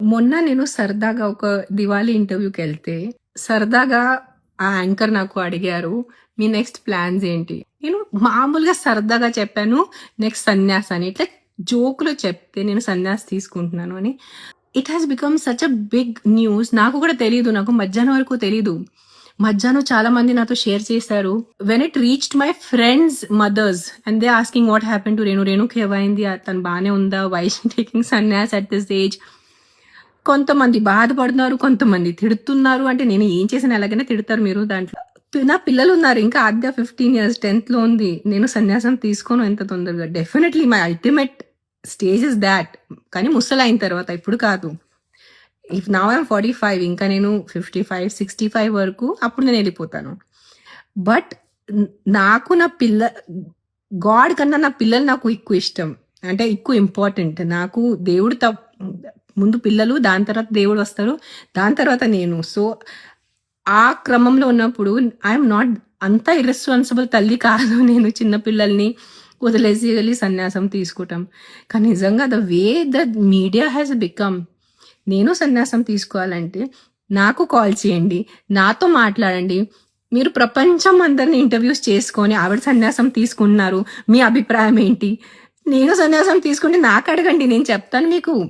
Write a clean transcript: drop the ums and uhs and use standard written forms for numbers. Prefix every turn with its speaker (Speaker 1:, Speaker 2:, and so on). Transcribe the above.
Speaker 1: మొన్న నేను సరదాగా ఒక దివాళీ ఇంటర్వ్యూకెళ్తే, సరదాగా ఆ యాంకర్ నాకు అడిగారు, "మీ నెక్స్ట్ ప్లాన్స్ ఏంటి?" నేను మామూలుగా సరదాగా చెప్పాను, నెక్స్ట్ సన్యాస్ అని. ఇట్లా జోక్‌లో చెప్తే నేను సన్యాస్ తీసుకుంటున్నాను అని. It has become such a big news. నాకు కూడా తెలీదు. నాకు మధ్యాహ్నం వరకు తెలీదు. మధ్యాహ్నం చాలా మంది నాతో షేర్ చేశారు. When it reached my friends mothers and they asking what happen to Renu. రేణుకి ఏమైంది? తను బానే ఉందా? Why she taking sanyas at this age? కొంతమంది బాధపడుతున్నారు, కొంతమంది తిడుతున్నారు. అంటే నేను ఏం చేసినా ఎలాగైనా తిడతారు మీరు దాంట్లో. నా పిల్లలున్నారు. ఇంకా ఆద్య 15 ఇయర్స్ 10th ఉంది. నేను సన్యాసం తీసుకోను ఎంత తొందరగా. Definitely my ultimate stage is that. కానీ ముసలైన తర్వాత, ఇప్పుడు కాదు. ఇఫ్ నౌ ఐఎమ్ 45, ఇంకా నేను 55, 65 వరకు అప్పుడు నేను వెళ్ళిపోతాను. బట్ నాకు నా గాడ్ కన్నా నా పిల్లలు నాకు ఎక్కువ ఇష్టం. అంటే ఎక్కువ ఇంపార్టెంట్. నాకు దేవుడు ముందు పిల్లలు, దాని తర్వాత దేవుడు వస్తారు, దాని తర్వాత నేను. సో ఆ క్రమంలో ఉన్నప్పుడు ఐఎమ్ నాట్ అంత ఇర్రెస్పాన్సిబుల్ తల్లి కాదు నేను చిన్న పిల్లల్ని వదిలేసి వెళ్ళి సన్యాసం తీసుకుంటాం. కానీ నిజంగా the way the media has become, నేను సన్యాసం తీసుకోవాలంటే నాకు కాల్ చేయండి, నాతో మాట్లాడండి. మీరు ప్రపంచం అందరిని ఇంటర్వ్యూస్ చేసుకొని ఆవిడ సన్యాసం తీసుకున్నారు, మీ అభిప్రాయం ఏంటి? నేను సన్యాసం తీసుకుంటే నాకు అడగండి, నేను చెప్తాను మీకు.